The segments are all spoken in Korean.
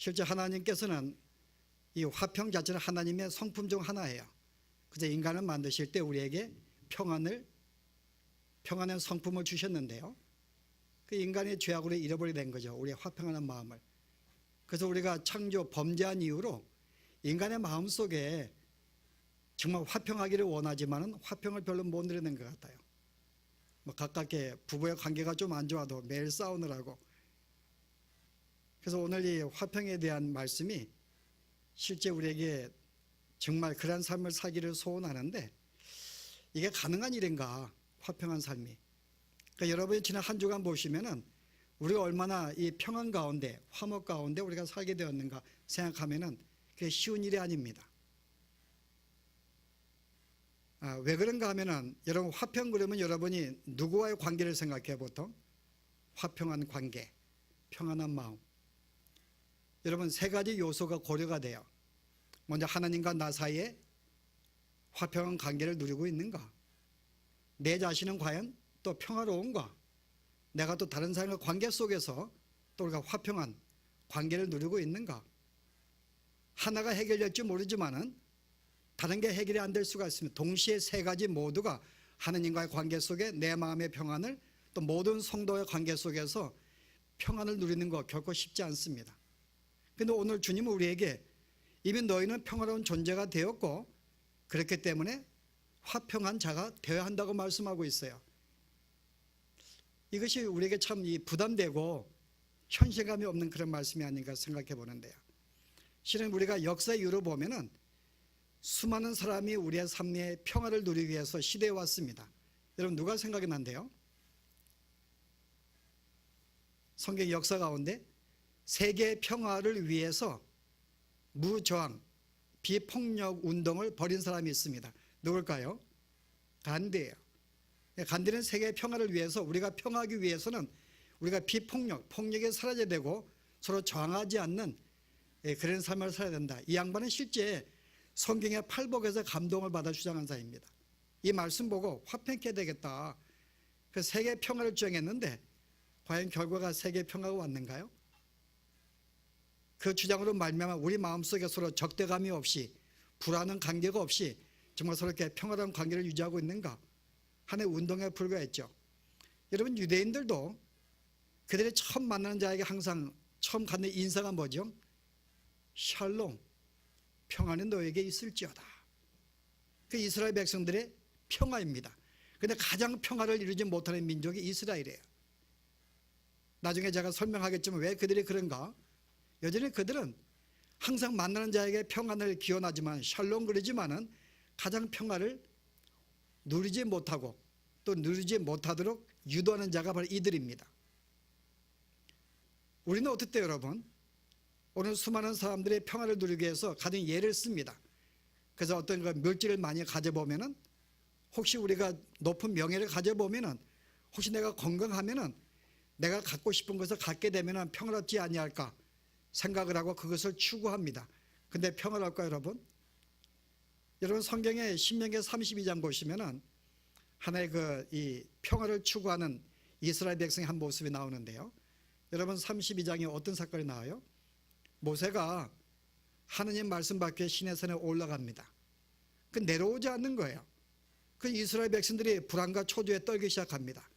실제 하나님께서는 이 화평 자체는 하나님의 성품 중 하나예요. 그래서 인간을 만드실 때 우리에게 평안의 성품을 주셨는데요. 그 인간의 죄악으로 잃어버리게 된 거죠. 우리의 화평하는 마음을. 그래서 우리가 창조 범죄한 이후로 인간의 마음 속에 정말 화평하기를 원하지만은 화평을 별로 못 누리는 것 같아요. 뭐 가깝게 부부의 관계가 좀 안 좋아도 매일 싸우느라고. 그래서 오늘 이 화평에 대한 말씀이 실제 우리에게 정말 그런 삶을 살기를 소원하는데 이게 가능한 일인가? 화평한 삶이. 그러니까 여러분이 지난 한 주간 보시면은 우리가 얼마나 이 평안 가운데, 화목 가운데 우리가 살게 되었는가 생각하면은 그게 쉬운 일이 아닙니다. 왜 그런가 하면은 여러분 화평 그러면 여러분이 누구와의 관계를 생각해요? 보통 화평한 관계, 평안한 마음. 여러분 세 가지 요소가 고려가 돼요. 먼저 하나님과 나 사이에 화평한 관계를 누리고 있는가? 내 자신은 과연 또 평화로운가? 내가 또 다른 사람과 관계 속에서 또 우리가 화평한 관계를 누리고 있는가? 하나가 해결될지 모르지만은 다른 게 해결이 안 될 수가 있습니다. 동시에 세 가지 모두가 하나님과의 관계 속에 내 마음의 평안을 또 모든 성도의 관계 속에서 평안을 누리는 거 결코 쉽지 않습니다. 그런데 오늘 주님은 우리에게 이미 너희는 평화로운 존재가 되었고 그렇기 때문에 화평한 자가 되어야 한다고 말씀하고 있어요. 이것이 우리에게 참 부담되고 현실감이 없는 그런 말씀이 아닌가 생각해 보는데요. 실은 우리가 역사 이후로 보면은 수많은 사람이 우리의 삶의 평화를 누리기 위해서 시대에 왔습니다. 여러분 누가 생각이 난대요? 성경 역사 가운데 세계 평화를 위해서 무저항, 비폭력 운동을 벌인 사람이 있습니다. 누굴까요? 간디예요. 간디는 세계 평화를 위해서 우리가 평화하기 위해서는 우리가 비폭력, 폭력에 사라져야 되고 서로 저항하지 않는 그런 삶을 살아야 된다. 이 양반은 실제 성경의 팔복에서 감동을 받아 주장한 사람입니다. 이 말씀 보고 화평케 되겠다. 그 세계 평화를 주장했는데 과연 결과가 세계 평화가 왔는가요? 그 주장으로 말미암아 우리 마음속에 서로 적대감이 없이 불안한 관계가 없이 정말 서로 이렇게 평화로운 관계를 유지하고 있는가 하나의 운동에 불과했죠. 여러분 유대인들도 그들이 처음 만나는 자에게 항상 처음 갖는 인사가 뭐죠? 샬롬, 평안이 너에게 있을지어다. 그 이스라엘 백성들의 평화입니다. 그런데 가장 평화를 이루지 못하는 민족이 이스라엘이에요. 나중에 제가 설명하겠지만 왜 그들이 그런가? 여전히 그들은 항상 만나는 자에게 평안을 기원하지만 샬롬 그러지만은 가장 평화를 누리지 못하고 또 누리지 못하도록 유도하는 자가 바로 이들입니다. 우리는 어떻대요 여러분? 오늘 수많은 사람들의 평화를 누리기 위해서 가진 예를 씁니다. 그래서 어떤 물질을 많이 가져보면은 혹시 우리가 높은 명예를 가져보면은 혹시 내가 건강하면은 내가 갖고 싶은 것을 갖게 되면은 평화롭지 아니할까 생각을 하고 그것을 추구합니다. 근데 평화로울까요 여러분? 여러분 성경의 신명기 32장 보시면은 하나의 이 평화를 추구하는 이스라엘 백성의 한 모습이 나오는데요. 여러분 32장에 어떤 사건이 나와요? 모세가 하느님 말씀 받기 위해 시내산에 올라갑니다. 그 내려오지 않는 거예요. 그 이스라엘 백성들이 불안과 초조에 떨기 시작합니다.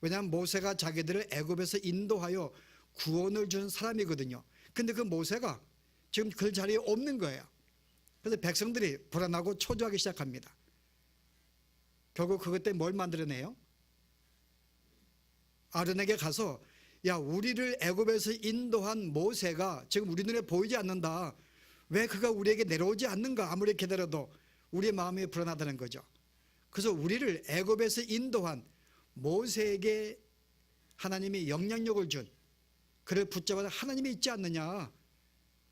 왜냐하면 모세가 자기들을 애굽에서 인도하여 구원을 준 사람이거든요. 근데 그 모세가 지금 그 자리에 없는 거예요. 그래서 백성들이 불안하고 초조하기 시작합니다. 결국 그것 때문에 뭘 만들어내요? 아론에게 가서 야 우리를 애굽에서 인도한 모세가 지금 우리 눈에 보이지 않는다. 왜 그가 우리에게 내려오지 않는가? 아무리 기다려도 우리의 마음이 불안하다는 거죠. 그래서 우리를 애굽에서 인도한 모세에게 하나님이 영향력을 준 그를 붙잡아 하나님이 있지 않느냐.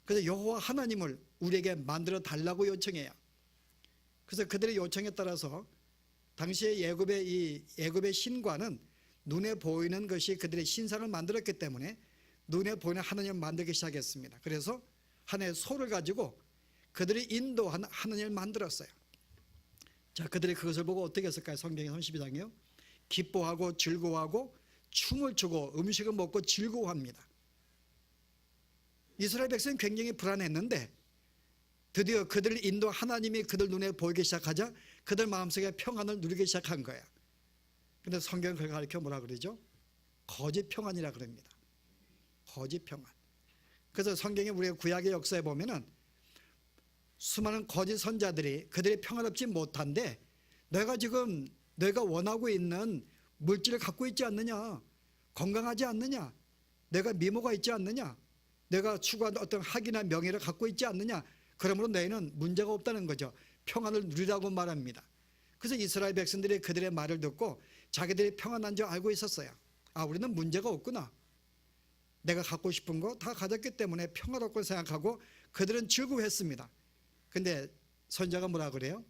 그래서 여호와 하나님을 우리에게 만들어 달라고 요청해요. 그래서 그들의 요청에 따라서 당시에 애굽의 신과는 눈에 보이는 것이 그들의 신상을 만들었기 때문에 눈에 보이는 하나님을 만들기 시작했습니다. 그래서 하나의 소를 가지고 그들이 인도한 하나님을 만들었어요. 자, 그들이 그것을 보고 어떻게 했을까요? 성경의 32장이요. 기뻐하고 즐거워하고 춤을 추고 음식을 먹고 즐거워합니다. 이스라엘 백성은 굉장히 불안했는데 드디어 그들을 인도 하나님이 그들 눈에 보이기 시작하자 그들 마음속에 평안을 누리기 시작한 거야. 근데 성경은 그걸 가르쳐 뭐라 그러죠? 거짓 평안이라 그럽니다. 거짓 평안. 그래서 성경에 우리가 구약의 역사에 보면은 수많은 거짓 선자들이 그들이 평안롭지 못한데 내가 지금 내가 원하고 있는 물질을 갖고 있지 않느냐, 건강하지 않느냐, 내가 미모가 있지 않느냐, 내가 추구하는 어떤 학이나 명예를 갖고 있지 않느냐, 그러므로 너희는 문제가 없다는 거죠. 평안을 누리라고 말합니다. 그래서 이스라엘 백성들이 그들의 말을 듣고 자기들이 평안한 줄 알고 있었어요. 아, 우리는 문제가 없구나. 내가 갖고 싶은 거 다 가졌기 때문에 평화롭고 생각하고 그들은 즐거워했습니다. 근데 선지자가 뭐라 그래요?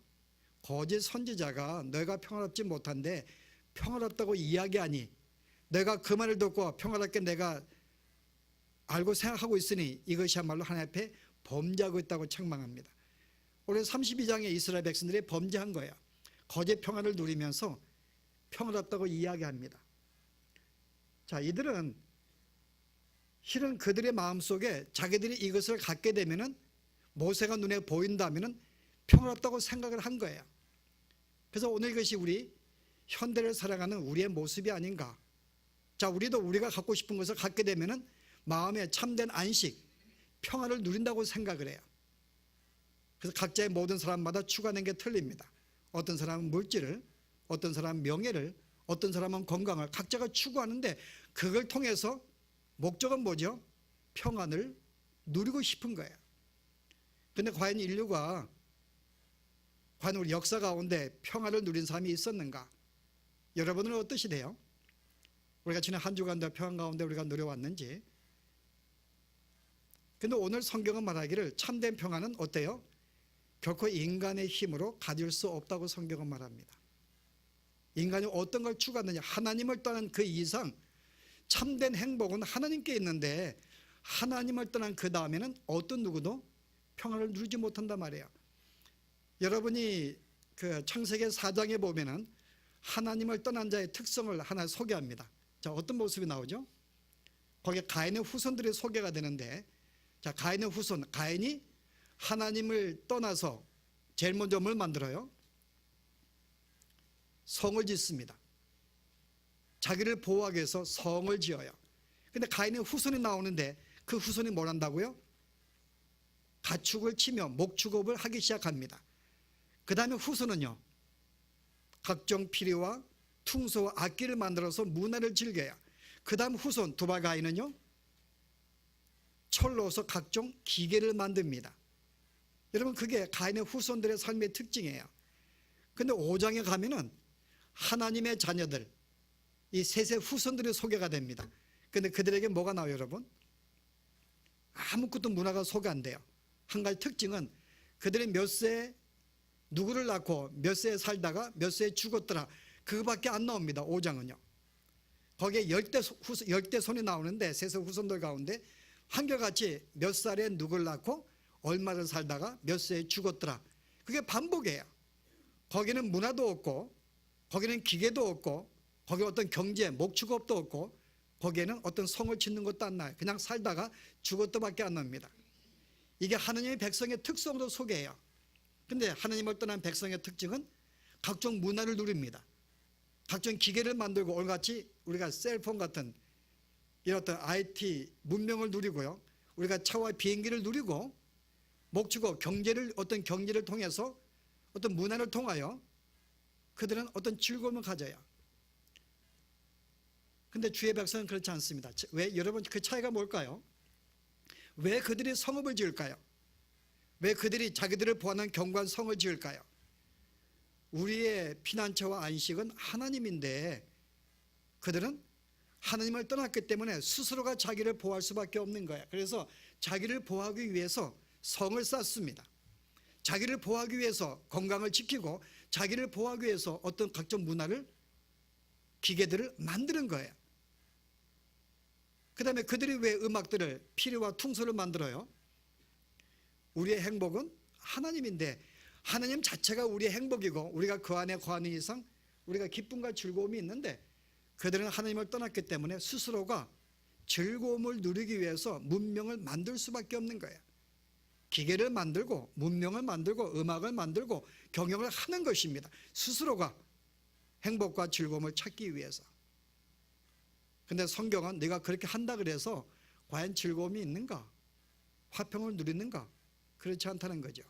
거짓 선지자가 너희가 평화롭지 못한데 평화롭다고 이야기하니 내가 그 말을 듣고 평화롭게 내가 알고 생각하고 있으니 이것이야말로 하나님 앞에 범죄하고 있다고 책망합니다. 올해 32장에 이스라엘 백성들이 범죄한 거예요. 거짓 평안을 누리면서 평화롭다고 이야기합니다. 자, 이들은 실은 그들의 마음속에 자기들이 이것을 갖게 되면은 모세가 눈에 보인다면은 평화롭다고 생각을 한 거예요. 그래서 오늘 이것이 우리 현대를 살아가는 우리의 모습이 아닌가. 자, 우리도 우리가 갖고 싶은 것을 갖게 되면은 마음에 참된 안식, 평안을 누린다고 생각을 해요. 그래서 각자의 모든 사람마다 추구하는 게 틀립니다. 어떤 사람은 물질을, 어떤 사람은 명예를, 어떤 사람은 건강을 각자가 추구하는데 그걸 통해서 목적은 뭐죠? 평안을 누리고 싶은 거예요. 그런데 과연 인류가 과연 우리 역사 가운데 평안을 누린 사람이 있었는가? 여러분은 어떠시대요? 우리가 지난 한 주간 평안 가운데 우리가 누려왔는지. 근데 오늘 성경은 말하기를 참된 평안은 어때요? 결코 인간의 힘으로 가질 수 없다고 성경은 말합니다. 인간이 어떤 걸 추구하느냐, 하나님을 떠난 그 이상 참된 행복은 하나님께 있는데 하나님을 떠난 그 다음에는 어떤 누구도 평안을 누리지 못한단 말이에요. 여러분이 그 창세기 4장에 보면은 하나님을 떠난 자의 특성을 하나 소개합니다. 자, 어떤 모습이 나오죠? 거기에 가인의 후손들이 소개가 되는데, 자, 가인의 후손, 가인이 하나님을 떠나서 제일 먼저 뭘 만들어요? 성을 짓습니다. 자기를 보호하기 위해서 성을 지어요. 근데 가인의 후손이 나오는데 그 후손이 뭘 한다고요? 가축을 치며 목축업을 하기 시작합니다. 그 다음에 후손은요, 각종 피리와 퉁소와 악기를 만들어서 문화를 즐겨요. 그 다음 후손 두발 가인은요, 철로서 각종 기계를 만듭니다. 여러분, 그게 가인의 후손들의 삶의 특징이에요. 근데 5장에 가면은 하나님의 자녀들, 이 셋의 후손들이 소개가 됩니다. 근데 그들에게 뭐가 나와요, 여러분? 아무것도 문화가 소개 안 돼요. 한 가지 특징은 그들이 몇 세에 누구를 낳고 몇 세에 살다가 몇 세에 죽었더라, 그거밖에 안 나옵니다. 5장은요. 거기에 열대 손이 나오는데 셋의 후손들 가운데 한결같이 몇 살에 누구를 낳고 얼마를 살다가 몇 세에 죽었더라, 그게 반복이에요. 거기는 문화도 없고 거기는 기계도 없고 거기 어떤 경제, 목축업도 없고 거기에는 어떤 성을 짓는 것도 안 나요. 그냥 살다가 죽었다밖에 안 나옵니다. 이게 하나님의 백성의 특성으로 소개해요. 근데 하나님을 떠난 백성의 특징은 각종 문화를 누립니다. 각종 기계를 만들고 오늘같이 우리가 셀폰 같은 이런 어떤 IT 문명을 누리고요, 우리가 차와 비행기를 누리고 목축업, 경제를, 어떤 경제를 통해서 어떤 문화를 통하여 그들은 어떤 즐거움을 가져요. 근데 주의 백성은 그렇지 않습니다. 왜? 여러분, 그 차이가 뭘까요? 왜 그들이 성읍을 지을까요? 왜 그들이 자기들을 보호하는 견고한 성을 지을까요? 우리의 피난처와 안식은 하나님인데 그들은 하나님을 떠났기 때문에 스스로가 자기를 보호할 수밖에 없는 거예요. 그래서 자기를 보호하기 위해서 성을 쌓습니다. 자기를 보호하기 위해서 건강을 지키고 자기를 보호하기 위해서 어떤 각종 문화를, 기계들을 만드는 거예요. 그 다음에 그들이 왜 음악들을, 피리와 퉁소를 만들어요? 우리의 행복은 하나님인데 하나님 자체가 우리의 행복이고 우리가 그 안에 거하는 이상 우리가 기쁨과 즐거움이 있는데 그들은 하나님을 떠났기 때문에 스스로가 즐거움을 누리기 위해서 문명을 만들 수밖에 없는 거예요. 기계를 만들고 문명을 만들고 음악을 만들고 경영을 하는 것입니다. 스스로가 행복과 즐거움을 찾기 위해서. 근데 성경은 네가 그렇게 한다 그래서 과연 즐거움이 있는가? 화평을 누리는가? 그렇지 않다는 거죠.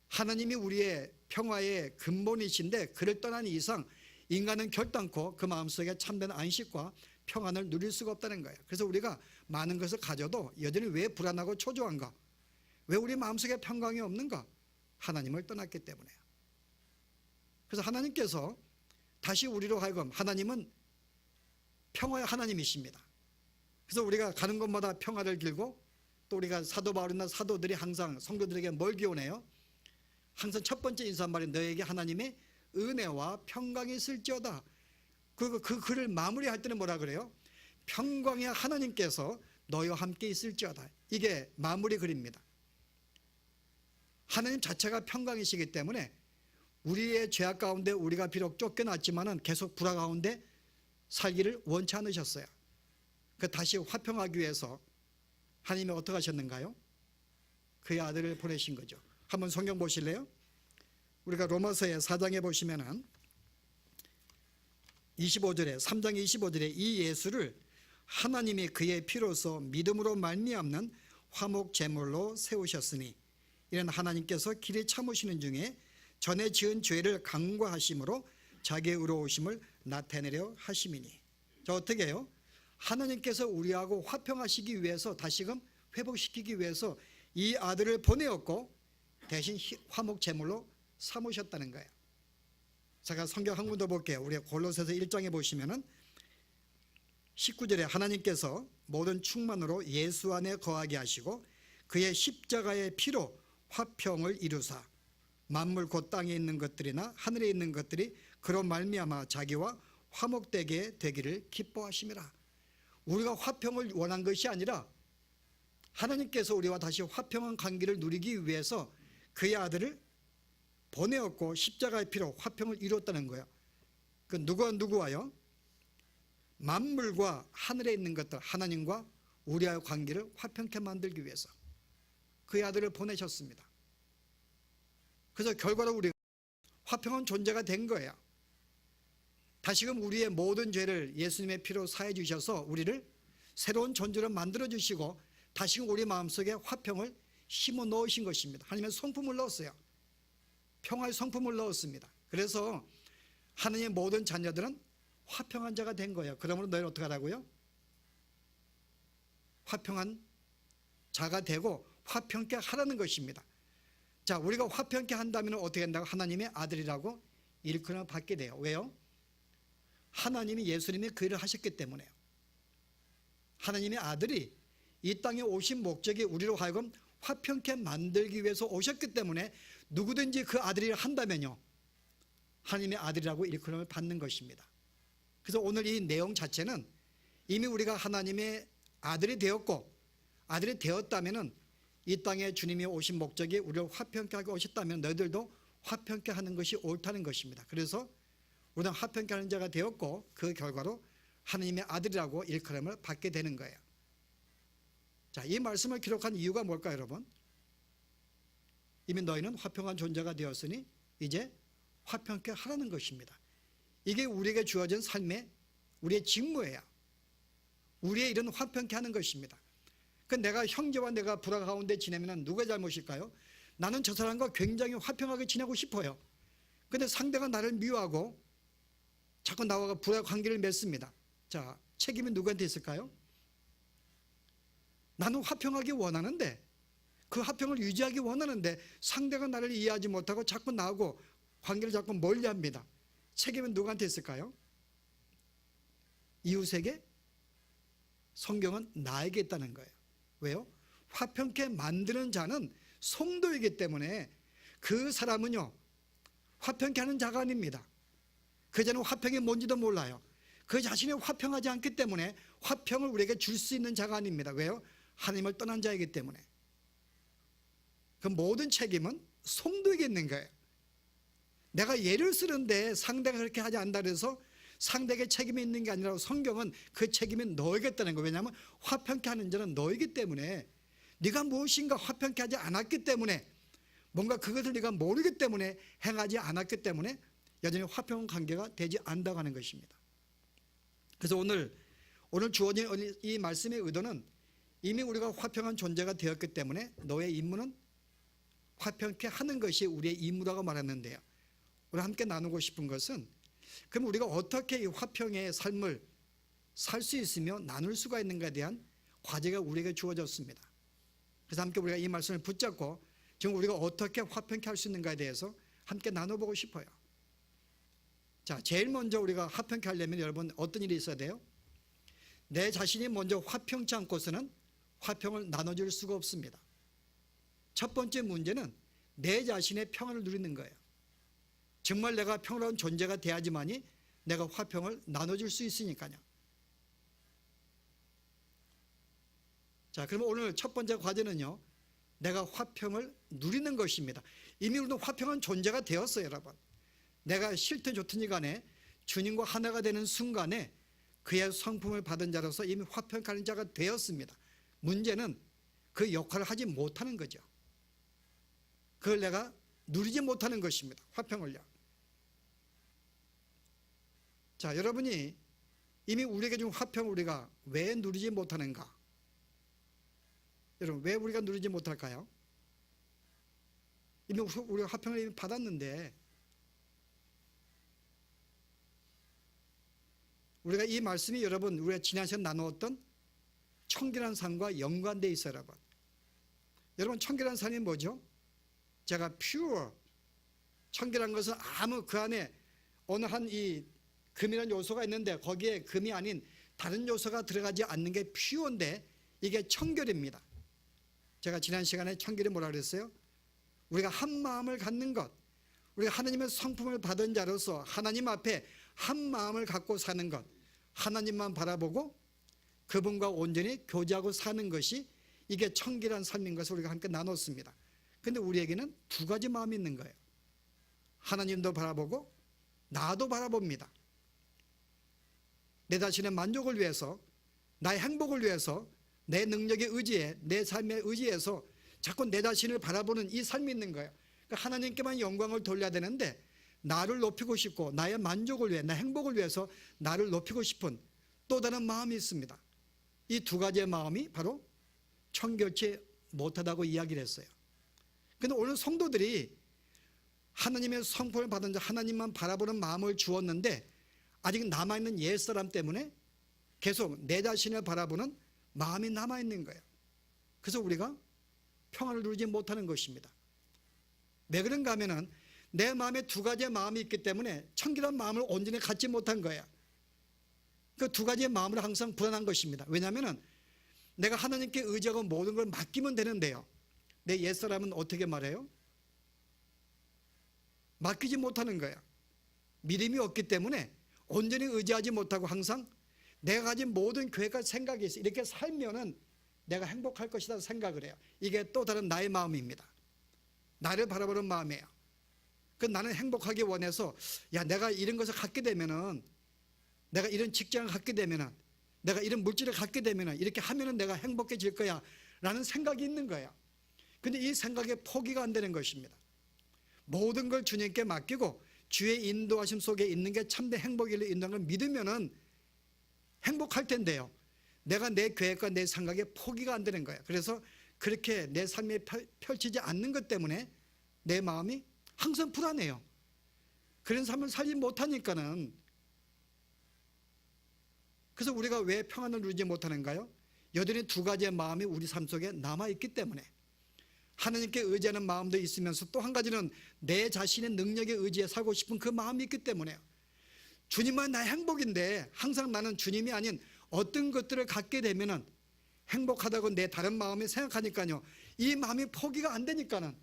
하나님이 우리의 평화의 근본이신데 그를 떠난 이상 인간은 결단코 그 마음속에 참된 안식과 평안을 누릴 수가 없다는 거예요. 그래서 우리가 많은 것을 가져도 여전히 왜 불안하고 초조한가? 왜 우리 마음속에 평강이 없는가? 하나님을 떠났기 때문에요. 그래서 하나님께서 다시 우리로 하여금 하나님은 평화의 하나님이십니다. 그래서 우리가 가는 곳마다 평화를 길고 또 우리가 사도 바울이나 사도들이 항상 성도들에게 뭘 기원해요? 항상 첫 번째 인사말이 너에게 하나님의 은혜와 평강이 있을지어다. 그 글을 마무리할 때는 뭐라 그래요? 평강의 하나님께서 너희와 함께 있을지어다. 이게 마무리 글입니다. 하나님 자체가 평강이시기 때문에 우리의 죄악 가운데 우리가 비록 쫓겨났지만은 계속 불화 가운데 살기를 원치 않으셨어요. 그 다시 화평하기 위해서 하나님이 어떻게 하셨는가요? 그의 아들을 보내신 거죠. 한번 성경 보실래요? 우리가 로마서의 4장에 보시면은 25절에 3장 25절에 이 예수를 하나님이 그의 피로서 믿음으로 말미암는 화목 제물로 세우셨으니 이는 하나님께서 길이 참으시는 중에 전에 지은 죄를 간과하심으로 자기의 의로우심을 나타내려 하심이니. 자, 어떻게 해요? 하나님께서 우리하고 화평하시기 위해서 다시금 회복시키기 위해서 이 아들을 보내었고 대신 화목 제물로 삼으셨다는 거예요. 제가 성경 한 군 더 볼게요. 우리 골로새서 1장에 보시면은 19절에 하나님께서 모든 충만으로 예수 안에 거하게 하시고 그의 십자가의 피로 화평을 이루사 만물 곧 땅에 있는 것들이나 하늘에 있는 것들이 그로 말미암아 자기와 화목되게 되기를 기뻐하심이라. 우리가 화평을 원한 것이 아니라 하나님께서 우리와 다시 화평한 관계를 누리기 위해서 그의 아들을 보내었고 십자가의 피로 화평을 이루었다는 거예요. 그 누구와요? 만물과 하늘에 있는 것들, 하나님과 우리와의 관계를 화평케 만들기 위해서 그의 아들을 보내셨습니다. 그래서 결과로 우리가 화평한 존재가 된 거예요. 다시금 우리의 모든 죄를 예수님의 피로 사해 주셔서 우리를 새로운 존재로 만들어 주시고 다시금 우리 마음속에 화평을 심어 넣으신 것입니다. 하나님의 성품을 넣었어요. 평화의 성품을 넣었습니다. 그래서 하나님의 모든 자녀들은 화평한 자가 된 거예요. 그러므로 너희는 어떻게 하라고요? 화평한 자가 되고 화평케 하라는 것입니다. 자, 우리가 화평케 한다면 어떻게 한다고? 하나님의 아들이라고 일컬음을 받게 돼요. 왜요? 하나님이 예수님이 그 일을 하셨기 때문에요. 하나님의 아들이 이 땅에 오신 목적이 우리로 하여금 화평케 만들기 위해서 오셨기 때문에 누구든지 그 아들이라 한다면요 하나님의 아들이라고 일컬음을 받는 것입니다. 그래서 오늘 이 내용 자체는 이미 우리가 하나님의 아들이 되었고 아들이 되었다면은 이 땅에 주님이 오신 목적이 우리를 화평케 하고 오셨다면 너희들도 화평케 하는 것이 옳다는 것입니다. 그래서 우리는 화평케 하는 자가 되었고 그 결과로 하나님의 아들이라고 일컬음을 받게 되는 거예요. 자, 이 말씀을 기록한 이유가 뭘까요, 여러분? 이미 너희는 화평한 존재가 되었으니 이제 화평케 하라는 것입니다. 이게 우리에게 주어진 삶의 우리의 직무예요. 우리의 일은 화평케 하는 것입니다. 그 내가 형제와 내가 불화 가운데 지내면 누가 잘못일까요? 나는 저 사람과 굉장히 화평하게 지내고 싶어요. 근데 상대가 나를 미워하고 자꾸 나와 불화 관계를 맺습니다. 자, 책임은 누구한테 있을까요? 나는 화평하기 원하는데 그 화평을 유지하기 원하는데 상대가 나를 이해하지 못하고 자꾸 나하고 관계를 자꾸 멀리합니다. 책임은 누구한테 있을까요? 이웃에게? 성경은 나에게 있다는 거예요. 왜요? 화평케 만드는 자는 성도이기 때문에 그 사람은요 화평케 하는 자가 아닙니다. 그 자는 화평이 뭔지도 몰라요. 그 자신이 화평하지 않기 때문에 화평을 우리에게 줄 수 있는 자가 아닙니다. 왜요? 하나님을 떠난 자이기 때문에. 그 모든 책임은 성도에게 있는 거예요. 내가 예를 쓰는데 상대가 그렇게 하지 않는다 그래서 상대에게 책임이 있는 게 아니라 성경은 그 책임이 너에게 있다는 거예요. 왜냐하면 화평케 하는 자는 너이기 때문에, 네가 무엇인가 화평케 하지 않았기 때문에, 뭔가 그것을 네가 모르기 때문에, 행하지 않았기 때문에 여전히 화평 관계가 되지 않는다고 하는 것입니다. 그래서 오늘 주어진 이 말씀의 의도는 이미 우리가 화평한 존재가 되었기 때문에 너의 임무는 화평케 하는 것이 우리의 임무라고 말했는데요. 우리 함께 나누고 싶은 것은, 그럼 우리가 어떻게 이 화평의 삶을 살 수 있으며 나눌 수가 있는가에 대한 과제가 우리에게 주어졌습니다. 그래서 함께 우리가 이 말씀을 붙잡고 지금 우리가 어떻게 화평케 할 수 있는가에 대해서 함께 나눠보고 싶어요. 자, 제일 먼저 우리가 화평케 하려면 여러분 어떤 일이 있어야 돼요? 내 자신이 먼저 화평치 않고서는 화평을 나눠줄 수가 없습니다. 첫 번째 문제는 내 자신의 평안을 누리는 거예요. 정말 내가 평화로운 존재가 돼야지만이 내가 화평을 나눠줄 수 있으니까요. 자, 그럼 오늘 첫 번째 과제는요, 내가 화평을 누리는 것입니다. 이미 우리는 화평한 존재가 되었어요, 여러분. 내가 싫든 좋든지 간에 주님과 하나가 되는 순간에 그의 성품을 받은 자로서 이미 화평하는 자가 되었습니다. 문제는 그 역할을 하지 못하는 거죠. 그걸 내가 누리지 못하는 것입니다. 화평을요. 자, 여러분이 이미 우리에게 준 화평을 우리가 왜 누리지 못하는가? 여러분, 왜 우리가 누리지 못할까요? 이미 우리가 화평을 이미 받았는데, 우리가 이 말씀이 여러분 우리가 지난 시간 나누었던 청결한 삶과 연관되어 있어요, 여러분. 여러분, 청결한 삶이 뭐죠? 제가 pure, 청결한 것은 아무 그 안에 어느 한 이 금이라는 요소가 있는데 거기에 금이 아닌 다른 요소가 들어가지 않는 게 pure인데 이게 청결입니다. 제가 지난 시간에 청결이 뭐라 그랬어요? 우리가 한 마음을 갖는 것, 우리가 하나님의 성품을 받은 자로서 하나님 앞에 한 마음을 갖고 사는 것, 하나님만 바라보고 그분과 온전히 교제하고 사는 것이 이게 청결한 삶인 것을 우리가 함께 나눴습니다. 근데 우리에게는 두 가지 마음이 있는 거예요. 하나님도 바라보고 나도 바라봅니다. 내 자신의 만족을 위해서, 나의 행복을 위해서, 내 능력에 의지해, 내 삶에 의지해서 자꾸 내 자신을 바라보는 이 삶이 있는 거예요. 그러니까 하나님께만 영광을 돌려야 되는데 나를 높이고 싶고 나의 만족을 위해, 내 행복을 위해서 나를 높이고 싶은 또 다른 마음이 있습니다. 이 두 가지의 마음이 바로 청결치 못하다고 이야기를 했어요. 그런데 오늘 성도들이 하나님의 성품을 받은 자, 하나님만 바라보는 마음을 주었는데 아직 남아있는 옛사람 때문에 계속 내 자신을 바라보는 마음이 남아있는 거예요. 그래서 우리가 평안을 누리지 못하는 것입니다. 왜 그런가 하면은 내 마음에 두 가지의 마음이 있기 때문에 청결한 마음을 온전히 갖지 못한 거예요. 그 두 가지의 마음으로 항상 불안한 것입니다. 왜냐하면 내가 하나님께 의지하고 모든 걸 맡기면 되는데요, 내 옛사람은 어떻게 말해요? 맡기지 못하는 거예요. 믿음이 없기 때문에 온전히 의지하지 못하고 항상 내가 가진 모든 계획과 생각이 있어. 이렇게 살면은 내가 행복할 것이다 생각을 해요. 이게 또 다른 나의 마음입니다. 나를 바라보는 마음이에요. 그 나는 행복하기 원해서, 야, 내가 이런 것을 갖게 되면은, 내가 이런 직장을 갖게 되면은, 내가 이런 물질을 갖게 되면은, 이렇게 하면은 내가 행복해질 거야 라는 생각이 있는 거예요. 근데 이 생각에 포기가 안 되는 것입니다. 모든 걸 주님께 맡기고 주의 인도하심 속에 있는 게 참된 행복을 인도하는 걸 믿으면은 행복할 텐데요, 내가 내 계획과 내 생각에 포기가 안 되는 거예요. 그래서 그렇게 내 삶에 펼치지 않는 것 때문에 내 마음이 항상 불안해요. 그런 삶을 살지 못하니까는. 그래서 우리가 왜 평안을 누리지 못하는가요? 여전히 두 가지의 마음이 우리 삶 속에 남아있기 때문에. 하나님께 의지하는 마음도 있으면서 또 한 가지는 내 자신의 능력에 의지해 살고 싶은 그 마음이 있기 때문에요. 주님만 나의 행복인데 항상 나는 주님이 아닌 어떤 것들을 갖게 되면은 행복하다고 내 다른 마음이 생각하니까요, 이 마음이 포기가 안 되니까는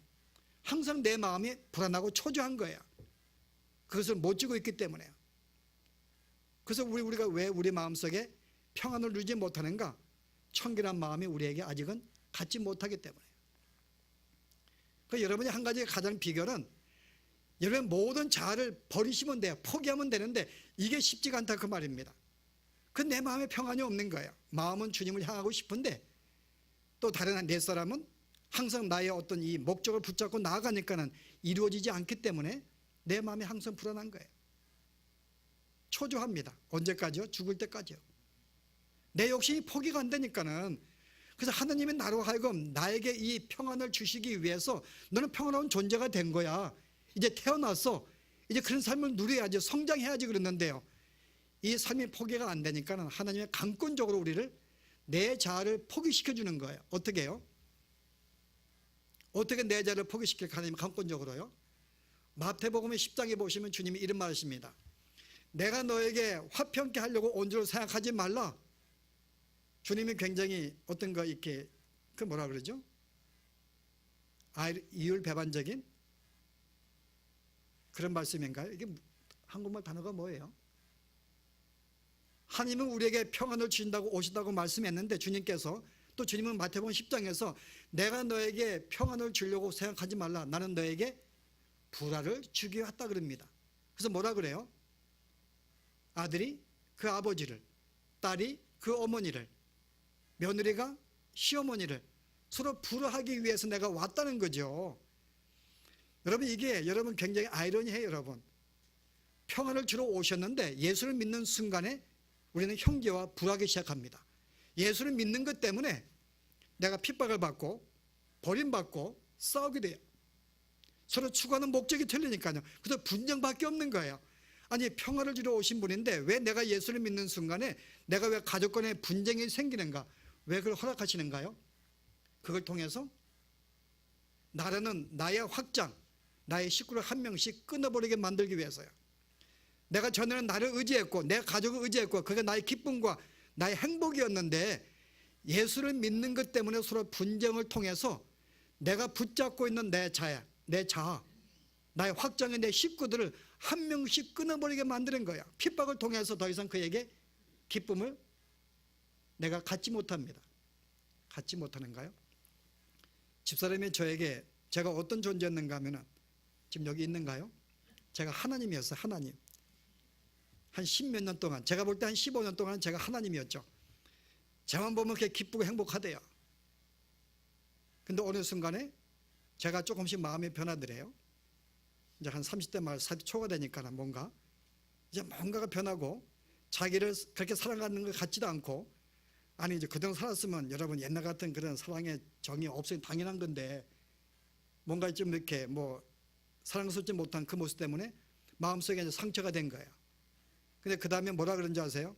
항상 내 마음이 불안하고 초조한 거예요. 그것을 못 지고 있기 때문에요. 그래서 우리가 왜 우리 마음속에 평안을 누리지 못하는가? 청결한 마음이 우리에게 아직은 갖지 못하기 때문에요. 그 여러분이 한 가지 가장 비결은 여러분 모든 자아를 버리시면 돼요. 포기하면 되는데 이게 쉽지가 않다 그 말입니다. 그 내 마음에 평안이 없는 거예요. 마음은 주님을 향하고 싶은데 또 다른 내 사람은 항상 나의 어떤 이 목적을 붙잡고 나아가니까는 이루어지지 않기 때문에 내 마음이 항상 불안한 거예요. 초조합니다. 언제까지요? 죽을 때까지요. 내 욕심이 포기가 안 되니까는. 그래서 하나님이 나로 하여금 나에게 이 평안을 주시기 위해서 너는 평안한 존재가 된 거야. 이제 태어났어. 이제 그런 삶을 누려야지, 성장해야지 그랬는데요. 이 삶이 포기가 안 되니까는 하나님의 강권적으로 우리를 내 자아를 포기시켜 주는 거예요. 어떻게 해요? 어떻게 내 자아를 포기시킬까? 하나님 강권적으로요. 마태복음 10장에 보시면 주님이 이런 말하십니다. 내가 너에게 화평케 하려고 온 줄 생각하지 말라. 주님이 굉장히 어떤 거 이렇게 그 뭐라 그러죠? 이율배반적인 그런 말씀인가요? 이게 한국말 단어가 뭐예요? 하나님은 우리에게 평안을 주신다고 오신다고 말씀했는데 주님께서 또 주님은 마태복음 10장에서 내가 너에게 평안을 주려고 생각하지 말라. 나는 너에게 불화를 주기 왔다 그럽니다. 그래서 뭐라 그래요? 아들이 그 아버지를, 딸이 그 어머니를, 며느리가 시어머니를 서로 불화하기 위해서 내가 왔다는 거죠. 여러분 이게 여러분 굉장히 아이러니해요. 여러분 평안을 주러 오셨는데 예수를 믿는 순간에 우리는 형제와 불화하기 시작합니다. 예수를 믿는 것 때문에 내가 핍박을 받고 버림받고 싸우게 돼요. 서로 추구하는 목적이 틀리니까요. 그래서 분쟁밖에 없는 거예요. 아니 평화를 주러 오신 분인데 왜 내가 예수를 믿는 순간에 내가 왜 가족 간에 분쟁이 생기는가? 왜 그걸 허락하시는가요? 그걸 통해서 나라는 나의 확장, 나의 식구를 한 명씩 끊어버리게 만들기 위해서요. 내가 전에는 나를 의지했고 내 가족을 의지했고 그게 나의 기쁨과 나의 행복이었는데 예수를 믿는 것 때문에 서로 분쟁을 통해서 내가 붙잡고 있는 내 자아, 나의 확장의 내 식구들을 한 명씩 끊어버리게 만드는 거야. 핍박을 통해서 더 이상 그에게 기쁨을 내가 갖지 못합니다. 갖지 못하는가요? 집사람이 저에게 제가 어떤 존재였는가 하면은 지금 여기 있는가요? 제가 하나님이었어요. 하나님. 한 10몇 년 동안, 제가 볼 때 한 15년 동안 제가 하나님이었죠. 저만 보면 그렇게 기쁘고 행복하대요. 근데 어느 순간에 제가 조금씩 마음이 변하더래요. 이제 한 30대 말 40대 초가 되니까 뭔가 이제 뭔가가 변하고 자기를 그렇게 사랑하는 것 같지도 않고 아니 이제 그동안 살았으면 여러분 옛날 같은 그런 사랑의 정이 없으니 당연한 건데 뭔가 좀 이렇게 뭐 사랑스럽지 못한 그 모습 때문에 마음속에 이제 상처가 된 거예요. 근데 그 다음에 뭐라 그런지 아세요?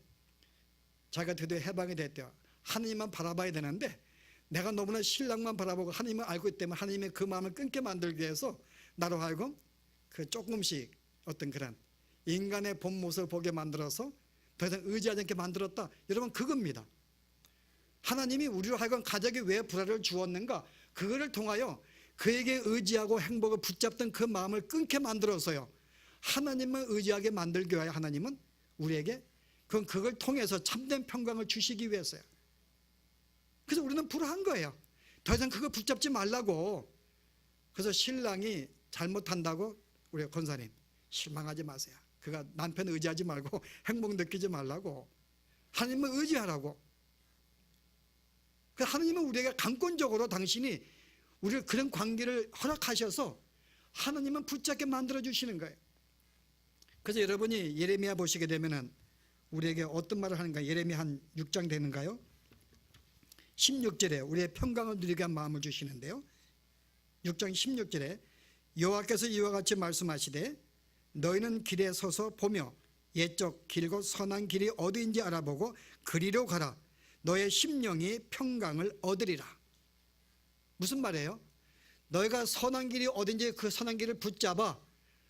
자기가 드디어 해방이 됐대요. 하나님만 바라봐야 되는데 내가 너무나 신랑만 바라보고 하나님을 알고 있기 때문에 하나님의 그 마음을 끊게 만들기 위해서 나로 하여금 그 조금씩 어떤 그런 인간의 본 모습을 보게 만들어서 더 이상 의지하지 않게 만들었다. 여러분 그겁니다. 하나님이 우리로 하여금 가족에 왜 불화를 주었는가? 그거를 통하여 그에게 의지하고 행복을 붙잡던 그 마음을 끊게 만들어서요. 하나님만 의지하게 만들기 위하여 하나님은 우리에게 그걸 통해서 참된 평강을 주시기 위해서요. 그래서 우리는 불화한 거예요. 더 이상 그거 붙잡지 말라고. 그래서 신랑이 잘못한다고 우리 권사님 실망하지 마세요. 그가 남편 의지하지 말고 행복 느끼지 말라고. 하나님을 의지하라고. 하나님은 우리에게 강권적으로 당신이 우리를 그런 관계를 허락하셔서 하나님은 붙잡게 만들어 주시는 거예요. 그래서 여러분이 예레미야 보시게 되면은 우리에게 어떤 말을 하는가? 예레미야 한 6장 되는가요? 16절에 우리의 평강을 누리게 한 마음을 주시는데요. 6장 16절에 여호와께서 이와 같이 말씀하시되 너희는 길에 서서 보며 옛적 길고 선한 길이 어디인지 알아보고 그리로 가라. 너의 심령이 평강을 얻으리라. 무슨 말이에요? 너희가 선한 길이 어딘지 그 선한 길을 붙잡아.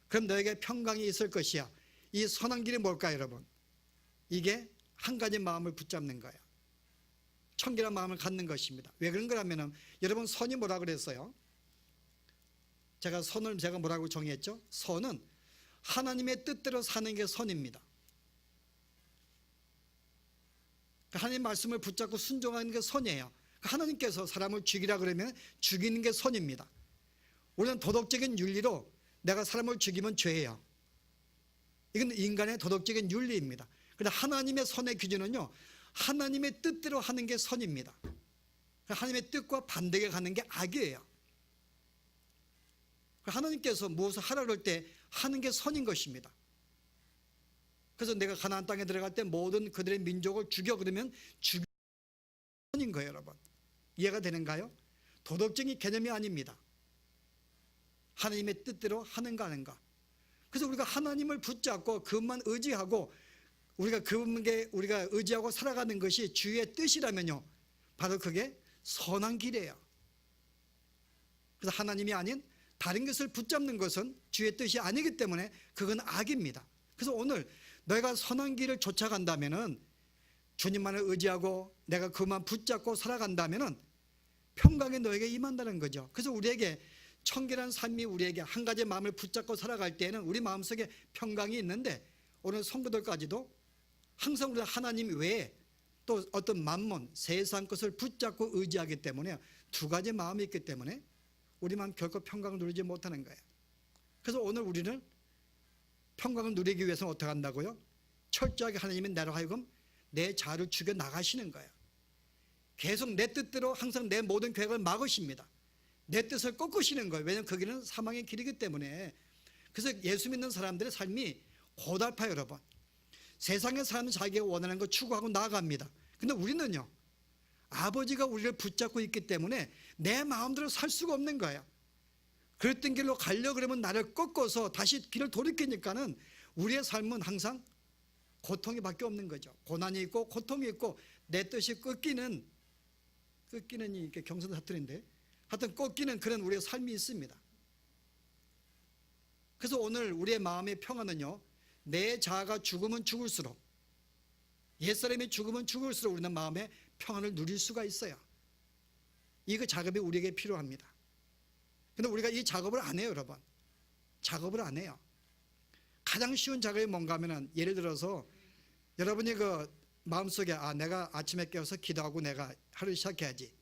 그럼 너에게 평강이 있을 것이야. 이 선한 길이 뭘까요, 여러분? 이게 한 가지 마음을 붙잡는 거예요. 청결한 마음을 갖는 것입니다. 왜 그런 거라면 여러분 선이 뭐라 그랬어요? 선을 제가 뭐라고 정의했죠? 선은 하나님의 뜻대로 사는 게 선입니다. 하나님 말씀을 붙잡고 순종하는 게 선이에요. 하나님께서 사람을 죽이라 그러면 죽이는 게 선입니다. 우리는 도덕적인 윤리로 내가 사람을 죽이면 죄예요. 이건 인간의 도덕적인 윤리입니다. 그런데 하나님의 선의 기준은요, 하나님의 뜻대로 하는 게 선입니다. 하나님의 뜻과 반대게 가는 게 악이에요. 하나님께서 무엇을 하라 그럴 때 하는 게 선인 것입니다. 그래서 내가 가나안 땅에 들어갈 때 모든 그들의 민족을 죽여 그러면 죽여 선인 거예요, 여러분. 이해가 되는가요? 도덕적인 개념이 아닙니다. 하나님의 뜻대로 하는가 하는가. 그래서 우리가 하나님을 붙잡고 그것만 의지하고 우리가 그분께 우리가 의지하고 살아가는 것이 주의 뜻이라면요, 바로 그게 선한 길이에요. 그래서 하나님이 아닌 다른 것을 붙잡는 것은 주의 뜻이 아니기 때문에 그건 악입니다. 그래서 오늘 너희가 선한 길을 쫓아간다면은, 주님만을 의지하고 내가 그만 붙잡고 살아간다면은 평강이 너에게 임한다는 거죠. 그래서 우리에게 청결한 삶이 우리에게 한 가지 마음을 붙잡고 살아갈 때에는 우리 마음속에 평강이 있는데, 오늘 성도들까지도 항상 우리가 하나님 외에 또 어떤 만몬, 세상 것을 붙잡고 의지하기 때문에 두 가지 마음이 있기 때문에 우리 마음 결코 평강을 누리지 못하는 거예요. 그래서 오늘 우리는 평강을 누리기 위해서는 어떻게 한다고요? 철저하게 하나님이 나로 하여금 내 자아를 죽여 나가시는 거예요. 계속 내 뜻대로 항상 내 모든 계획을 막으십니다. 내 뜻을 꺾으시는 거예요. 왜냐하면 그 길은 사망의 길이기 때문에. 그래서 예수 믿는 사람들의 삶이 고달파요, 여러분. 세상의 사람은 자기가 원하는 거 추구하고 나아갑니다. 근데 우리는요, 아버지가 우리를 붙잡고 있기 때문에 내 마음대로 살 수가 없는 거예요. 그랬던 길로 가려고 그러면 나를 꺾어서 다시 길을 돌이키니까는 우리의 삶은 항상 고통이 밖에 없는 거죠. 고난이 있고 고통이 있고 내 뜻이 꺾이는 이렇게 경선 사투리인데, 하여튼 꺾이는 그런 우리의 삶이 있습니다. 그래서 오늘 우리의 마음의 평안은요, 내 자아가 죽으면 죽을수록, 옛사람이 죽으면 죽을수록 우리는 마음의 평안을 누릴 수가 있어요. 이거 작업이 우리에게 필요합니다. 근데 우리가 이 작업을 안 해요, 여러분. 작업을 안 해요. 가장 쉬운 작업이 뭔가 하면은, 예를 들어서 여러분이 그 마음속에 내가 아침에 깨어서 기도하고 내가 하루 시작해야지.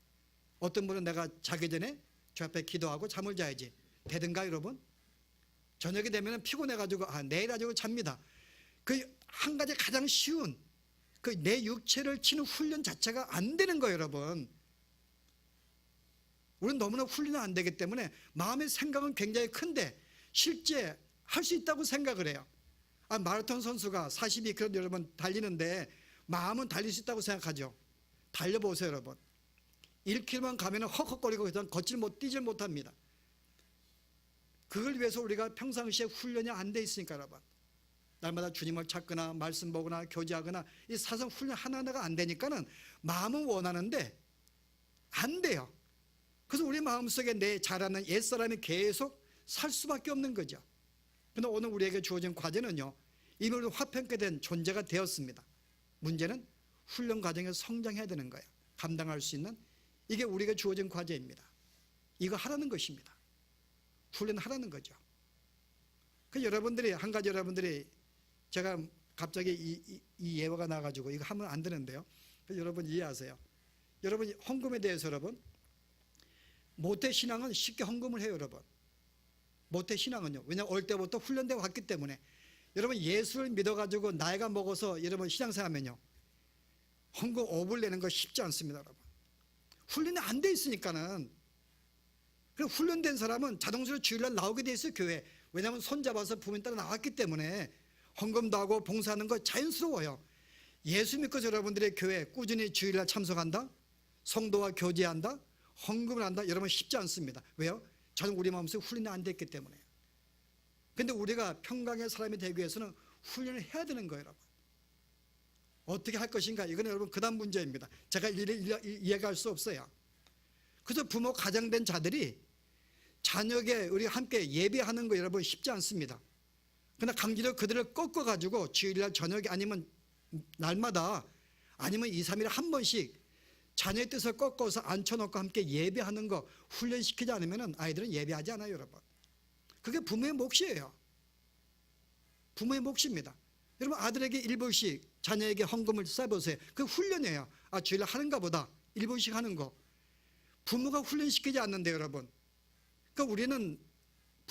어떤 분은 내가 자기 전에 주 앞에 기도하고 잠을 자야지. 되든가 여러분? 저녁이 되면 피곤해가지고 내일 가지고 잡니다. 그 한 가지 가장 쉬운 그 내 육체를 치는 훈련 자체가 안 되는 거예요, 여러분. 우리는 너무나 훈련이 안 되기 때문에 마음의 생각은 굉장히 큰데 실제 할 수 있다고 생각을 해요. 마라톤 선수가 42km 여러분 달리는데 마음은 달릴 수 있다고 생각하죠. 달려보세요, 여러분. 1km만 가면 헉헉거리고 그냥 뛰질 못합니다. 그걸 위해서 우리가 평상시에 훈련이 안 돼 있으니까, 여러분. 날마다 주님을 찾거나 말씀 보거나 교제하거나 이 사상 훈련 하나하나가 안 되니까는 마음은 원하는데 안 돼요. 그래서 우리 마음속에 내 자라는 옛사람이 계속 살 수밖에 없는 거죠. 그런데 오늘 우리에게 주어진 과제는요, 이미 우리 화평케 된 존재가 되었습니다. 문제는 훈련 과정에서 성장해야 되는 거예요. 감당할 수 있는, 이게 우리에게 주어진 과제입니다. 이거 하라는 것입니다. 훈련하라는 거죠. 그 여러분들이 한 가지, 여러분들이 제가 갑자기 이 예화가 나가지고 이거 하면 안 되는데요. 여러분 이해하세요. 여러분 헌금에 대해서 여러분, 모태 신앙은 쉽게 헌금을 해요, 여러분. 모태 신앙은요. 왜냐하면 어릴 때부터 훈련되어 왔기 때문에. 여러분 예수를 믿어가지고 나이가 먹어서 여러분 신앙생활하면요, 헌금 5불 내는 거 쉽지 않습니다, 여러분. 훈련이 안 돼 있으니까는. 그럼 훈련된 사람은 자동적으로 주일날 나오게 돼 있어요, 교회. 왜냐하면 손잡아서 부모님 따라 나왔기 때문에 헌금도 하고 봉사하는 거 자연스러워요. 예수 믿고 여러분들의 교회 꾸준히 주일날 참석한다, 성도와 교제한다, 헌금을 한다, 여러분 쉽지 않습니다. 왜요? 자동 우리 마음속에 훈련이 안 됐기 때문에. 근데 우리가 평강의 사람이 되기 위해서는 훈련을 해야 되는 거예요, 여러분. 어떻게 할 것인가, 이건 여러분 그다음 문제입니다. 제가 이해할 수 없어요. 그래서 부모 가장된 자들이 자녀에게 우리가 함께 예배하는 거 여러분 쉽지 않습니다. 그러나 강제로 그들을 꺾어가지고 주일날 저녁에 아니면 날마다 아니면 2, 3일에 한 번씩 자녀의 뜻을 꺾어서 앉혀놓고 함께 예배하는 거 훈련시키지 않으면 아이들은 예배하지 않아요, 여러분. 그게 부모의 몫이에요. 부모의 몫입니다. 여러분 아들에게 1불씩 자녀에게 헌금을 써보세요. 그 훈련이에요. 주일날 하는가 보다, 1불씩 하는 거. 부모가 훈련시키지 않는데 여러분. 그러니까 우리는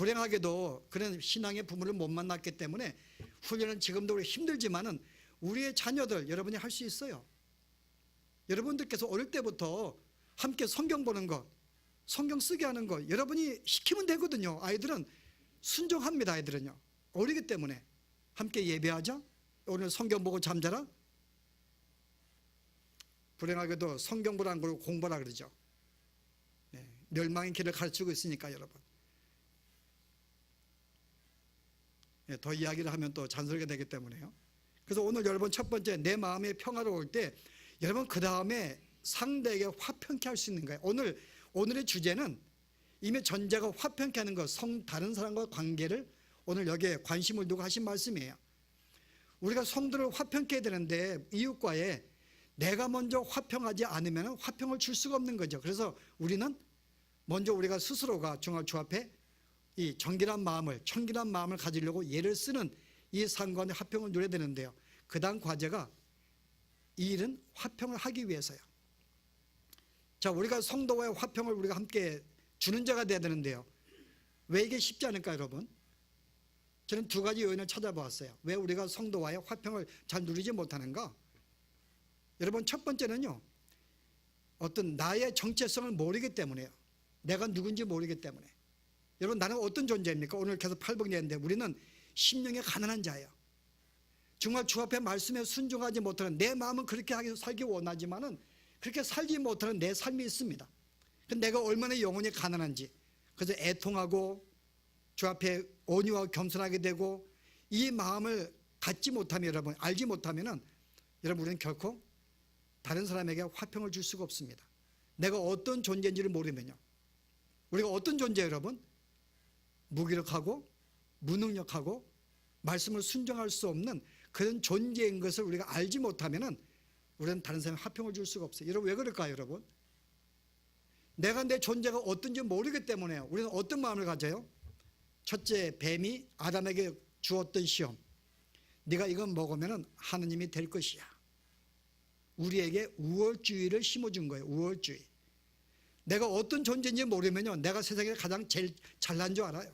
불행하게도 그런 신앙의 부모를 못 만났기 때문에 훈련은 지금도 우리 힘들지만은 우리의 자녀들 여러분이 할 수 있어요. 여러분들께서 어릴 때부터 함께 성경 보는 것, 성경 쓰게 하는 것 여러분이 시키면 되거든요. 아이들은 순종합니다. 아이들은요. 어리기 때문에 함께 예배하자. 오늘 성경 보고 잠자라. 불행하게도 성경 보라 안 그러고 공부하라 그러죠. 네, 멸망의 길을 가르치고 있으니까 여러분. 네, 더 이야기를 하면 또 잔소리가 되기 때문에요. 그래서 오늘 여러분 첫 번째 내 마음이 평화로울 때 여러분 그 다음에 상대에게 화평케 할 수 있는 거예요. 오늘의 주제는 이미 전제가 화평케 하는 것, 다른 사람과 관계를 오늘 여기에 관심을 두고 하신 말씀이에요. 우리가 성도를 화평케 해야 되는데 이웃과의 내가 먼저 화평하지 않으면 화평을 줄 수가 없는 거죠. 그래서 우리는 먼저 우리가 스스로가 주 앞에 이 청결한 마음을 가지려고 예를 쓰는 이 상관의 화평을 누려야 되는데요. 그 다음 과제가 이 일은 화평을 하기 위해서요. 자, 우리가 성도와의 화평을 우리가 함께 주는 자가 돼야 되는데요. 왜 이게 쉽지 않을까요, 여러분? 저는 두 가지 요인을 찾아보았어요. 왜 우리가 성도와의 화평을 잘 누리지 못하는가? 여러분 첫 번째는요. 어떤 나의 정체성을 모르기 때문에요. 내가 누군지 모르기 때문에. 여러분 나는 어떤 존재입니까? 오늘 계속 팔복했는데 우리는 심령에 가난한 자예요. 정말 주 앞에 말씀에 순종하지 못하는 내 마음은 그렇게 살기 원하지만은 그렇게 살지 못하는 내 삶이 있습니다. 내가 얼마나 영혼이 가난한지 그래서 애통하고 주 앞에 온유하고 겸손하게 되고 이 마음을 갖지 못하면 여러분 알지 못하면은 여러분 우리는 결코 다른 사람에게 화평을 줄 수가 없습니다. 내가 어떤 존재인지를 모르면요. 우리가 어떤 존재예요 여러분? 무기력하고 무능력하고 말씀을 순종할 수 없는 그런 존재인 것을 우리가 알지 못하면은 우리는 다른 사람에게 화평을 줄 수가 없어요. 여러분 왜 그럴까요 여러분? 내가 내 존재가 어떤지 모르기 때문에 우리는 어떤 마음을 가져요? 첫째 뱀이 아담에게 주었던 시험. 네가 이건 먹으면 하느님이 될 것이야. 우리에게 우월주의를 심어준 거예요. 우월주의. 내가 어떤 존재인지 모르면요. 내가 세상에 가장 제일 잘난 줄 알아요.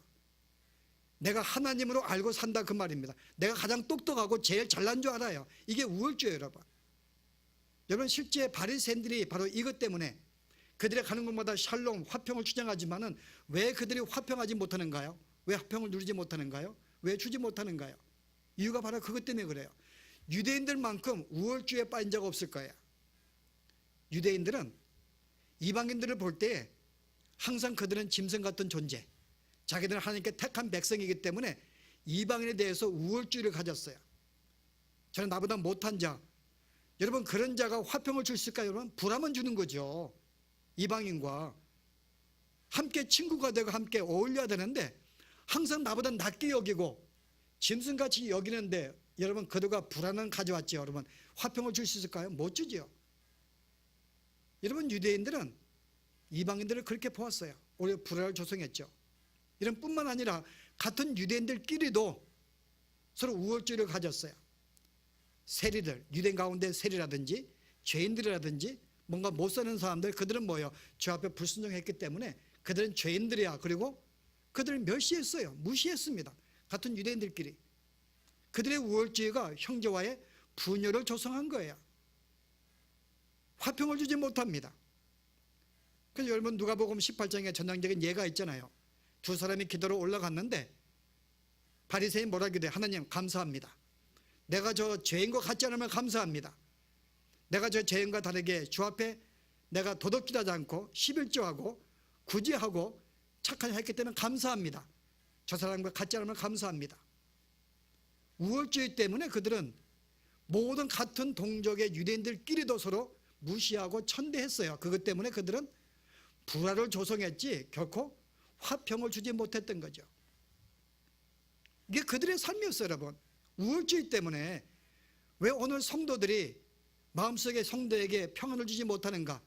내가 하나님으로 알고 산다 그 말입니다. 내가 가장 똑똑하고 제일 잘난 줄 알아요. 이게 우월주의예요 여러분. 여러분 실제 바리새인들이 바로 이것 때문에 그들이 가는 곳마다 샬롬 화평을 주장하지만은 왜 그들이 화평하지 못하는가요? 왜 화평을 누리지 못하는가요? 왜 주지 못하는가요? 이유가 바로 그것 때문에 그래요. 유대인들만큼 우월주의에 빠진 자가 없을 거예요. 유대인들은 이방인들을 볼 때 항상 그들은 짐승 같은 존재, 자기들은 하나님께 택한 백성이기 때문에 이방인에 대해서 우월주의를 가졌어요. 저는 나보다 못한 자, 여러분 그런 자가 화평을 줄 수 있을까요? 여러분 불화만 주는 거죠. 이방인과 함께 친구가 되고 함께 어울려야 되는데 항상 나보다 낮게 여기고 짐승같이 여기는데 여러분 그들과 불화는 가져왔죠. 여러분 화평을 줄 수 있을까요? 못 주죠. 여러분 유대인들은 이방인들을 그렇게 보았어요. 오히려 불화를 조성했죠. 이런 뿐만 아니라 같은 유대인들끼리도 서로 우월주의를 가졌어요. 세리들, 유대인 가운데 세리라든지 죄인들이라든지 뭔가 못 사는 사람들 그들은 뭐예요? 주 앞에 불순종했기 때문에 그들은 죄인들이야. 그리고 그들을 멸시했어요. 무시했습니다. 같은 유대인들끼리. 그들의 우월주의가 형제와의 분열을 조성한 거예요. 화평을 주지 못합니다. 그래서 여러분 누가복음 18장에 전형적인 예가 있잖아요. 두 사람이 기도로 올라갔는데 바리새인 뭐라 기도해? 하나님 감사합니다. 내가 저 죄인 것 같지 않으면 감사합니다. 내가 저 죄인과 다르게 주 앞에 내가 도덕질하지 않고 11조하고 구제하고 착하게 했기 때문에 감사합니다. 저 사람과 같지 않으면 감사합니다. 우월주의 때문에 그들은 모든 같은 동족의 유대인들끼리도 서로 무시하고 천대했어요. 그것 때문에 그들은 불화를 조성했지 결코 화평을 주지 못했던 거죠. 이게 그들의 삶이었어요 여러분. 우월주의 때문에 왜 오늘 성도들이 마음속에 성도에게 평안을 주지 못하는가?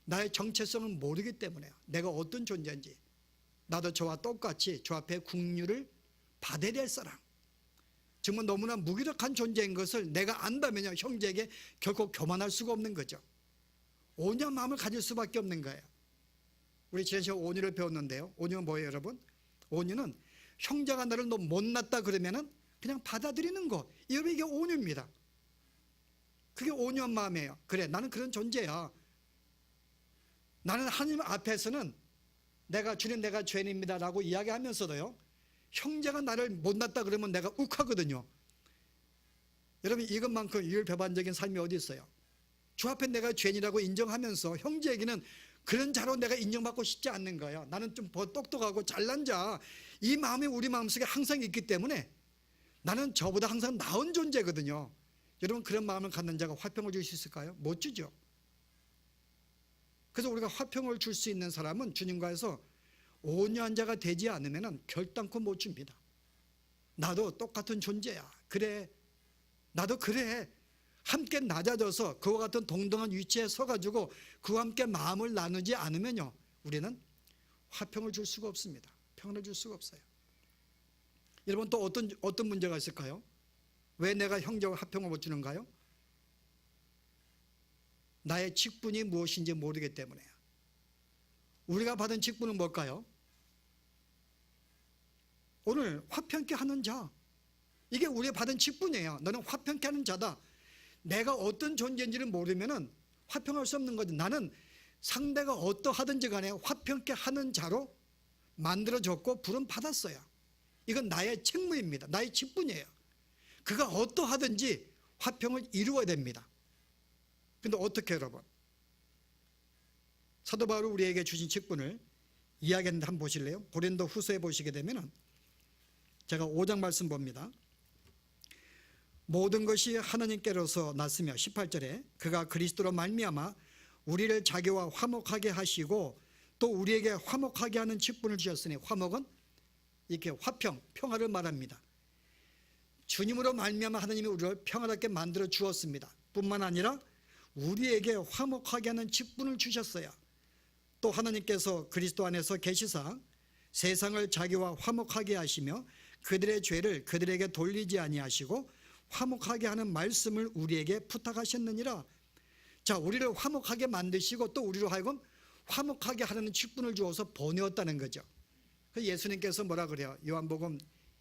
나의 정체성을 모르기 때문에요. 내가 어떤 존재인지. 나도 저와 똑같이 주 앞에 국류를 받아야 될 사람, 정말 너무나 무기력한 존재인 것을 내가 안다면요 형제에게 결코 교만할 수가 없는 거죠. 온유한 마음을 가질 수밖에 없는 거예요. 우리 지난 시간 온유를 배웠는데요. 온유는 뭐예요 여러분? 온유는 형제가 나를 너무 못났다 그러면은 그냥 받아들이는 거. 여러분, 이게 온유입니다. 그게 온유한 마음이에요. 그래, 나는 그런 존재야. 나는 하나님 앞에서는 주님 내가 죄인입니다 라고 이야기하면서도요, 형제가 나를 못났다 그러면 내가 욱하거든요. 여러분, 이것만큼 유일배반적인 삶이 어디 있어요? 주 앞에 내가 죄인이라고 인정하면서 형제에게는 그런 자로 내가 인정받고 싶지 않는 거예요. 나는 좀 똑똑하고 잘난 자, 이 마음이 우리 마음속에 항상 있기 때문에 나는 저보다 항상 나은 존재거든요. 여러분, 그런 마음을 갖는 자가 화평을 줄 수 있을까요? 못 주죠. 그래서 우리가 화평을 줄 수 있는 사람은 주님과에서 온유한 자가 되지 않으면 결단코 못 줍니다. 나도 똑같은 존재야. 그래, 나도 그래. 함께 낮아져서 그와 같은 동등한 위치에 서가지고 그와 함께 마음을 나누지 않으면요, 우리는 화평을 줄 수가 없습니다. 평안을 줄 수가 없어요. 여러분, 또 어떤 문제가 있을까요? 왜 내가 형제와 화평을 못 주는가요? 나의 직분이 무엇인지 모르기 때문에요. 우리가 받은 직분은 뭘까요? 오늘 화평케 하는 자, 이게 우리가 받은 직분이에요. 너는 화평케 하는 자다. 내가 어떤 존재인지를 모르면 화평할 수 없는 거지. 나는 상대가 어떠하든지 간에 화평케 하는 자로 만들어졌고 부름 받았어요. 이건 나의 책무입니다. 나의 직분이에요. 그가 어떠하든지 화평을 이루어야 됩니다. 그런데 어떻게, 여러분? 사도 바울이 우리에게 주신 직분을 이야기했는데 한번 보실래요? 고린도 후서에 보시게 되면 제가 5장 말씀 봅니다. 모든 것이 하나님께로서 났으며 18절에 그가 그리스도로 말미암아 우리를 자기와 화목하게 하시고 또 우리에게 화목하게 하는 직분을 주셨으니, 화목은 이렇게 화평, 평화를 말합니다. 주님으로 말미암아 하나님이 우리를 평화롭게 만들어 주었습니다. 뿐만 아니라 우리에게 화목하게 하는 직분을 주셨어요. 또 하나님께서 그리스도 안에서 계시사 세상을 자기와 화목하게 하시며 그들의 죄를 그들에게 돌리지 아니하시고 화목하게 하는 말씀을 우리에게 부탁하셨느니라. 자, 우리를 화목하게 만드시고 또 우리로 하여금 화목하게 하려는 직분을 주어서 보내었다는 거죠. 예수님께서 뭐라 그래요? 요한복음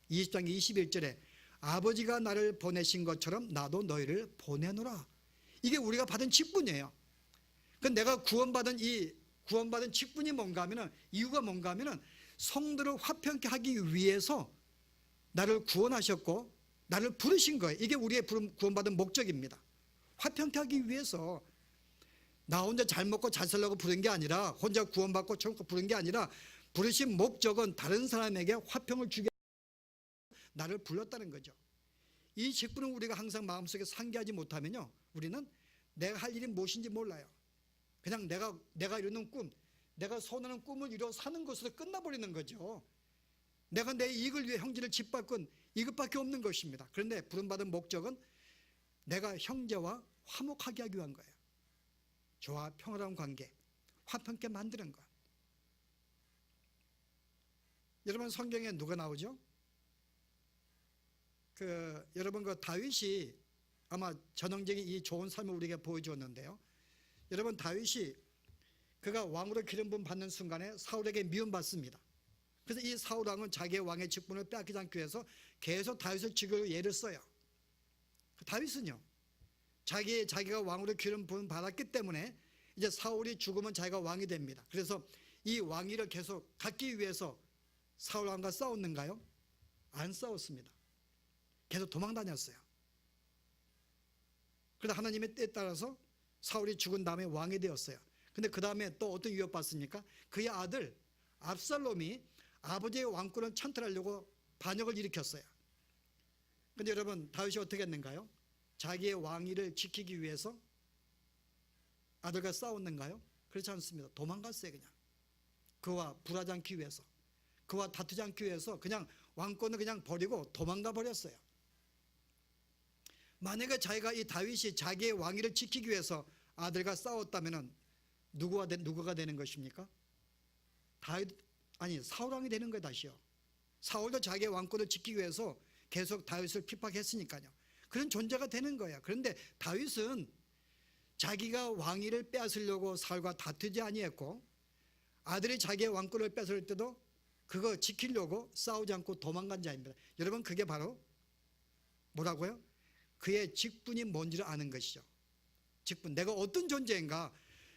20장 21절에 아버지가 나를 보내신 것처럼 나도 너희를 보내노라. 이게 우리가 받은 직분이에요. 내가 구원받은 직분이 뭔가 하면은, 이유가 뭔가 하면은 성도를 화평케 하기 위해서 나를 구원하셨고 나를 부르신 거예요. 이게 우리의 구원받은 목적입니다. 화평케 하기 위해서 나 혼자 잘 먹고 잘 살려고 부른 게 아니라, 혼자 구원받고 천국 부른 게 아니라, 부르신 목적은 다른 사람에게 화평을 주게 나를 불렀다는 거죠. 이 직분을 우리가 항상 마음속에 상기하지 못하면요, 우리는 내가 할 일이 무엇인지 몰라요. 그냥 내가 이루는 꿈, 내가 선하는 꿈을 이루어 사는 것으로 끝나버리는 거죠. 내가 내 이익을 위해 형제를 짓밟건 이것밖에 없는 것입니다. 그런데 부름받은 목적은 내가 형제와 화목하게 하기 위한 거예요. 저와 평화로운 관계, 화평케 만드는 것. 여러분, 성경에 누가 나오죠? 여러분, 다윗이 아마 전형적인 이 좋은 삶을 우리에게 보여주었는데요. 여러분, 다윗이 그가 왕으로 기름 부음 받는 순간에 사울에게 미움받습니다. 그래서 이 사울 왕은 자기의 왕의 직분을 빼앗기지 않기 위해서 계속 다윗을 죽이려 예를 써요. 다윗은요, 자기가 왕으로 기름 부음 받았기 때문에 이제 사울이 죽으면 자기가 왕이 됩니다. 그래서 이 왕위를 계속 갖기 위해서 사울 왕과 싸웠는가요? 안 싸웠습니다. 계속 도망 다녔어요. 그러다 하나님의 때에 따라서 사울이 죽은 다음에 왕이 되었어요. 근데 그 다음에 또 어떤 위협받습니까? 그의 아들 압살롬이 아버지의 왕권을 찬탈하려고 반역을 일으켰어요. 근데 여러분, 다윗이 어떻게 했는가요? 자기의 왕위를 지키기 위해서 아들과 싸웠는가요? 그렇지 않습니다. 도망갔어요. 그냥 그와 불하지 않기 위해서, 그와 다투지 않기 위해서 그냥 왕권을 그냥 버리고 도망가 버렸어요. 만약에 이 다윗이 자기의 왕위를 지키기 위해서 아들과 싸웠다면 누구가 되는 것입니까? 사울 왕이 되는 거예요. 다시요. 사울도 자기의 왕권을 지키기 위해서 계속 다윗을 핍박했으니까요. 그런 존재가 되는 거예요. 그런데 다윗은 자기가 왕위를 빼앗으려고 사울과 다투지 아니했고, 아들이 자기의 왕권을 뺏을 때도 그거 지키려고 싸우지 않고 도망간 자입니다. 여러분, 그게 바로 뭐라고요? 그의 직분이 뭔지를 아는 것이죠. 직분, 내가 어떤 존재인가.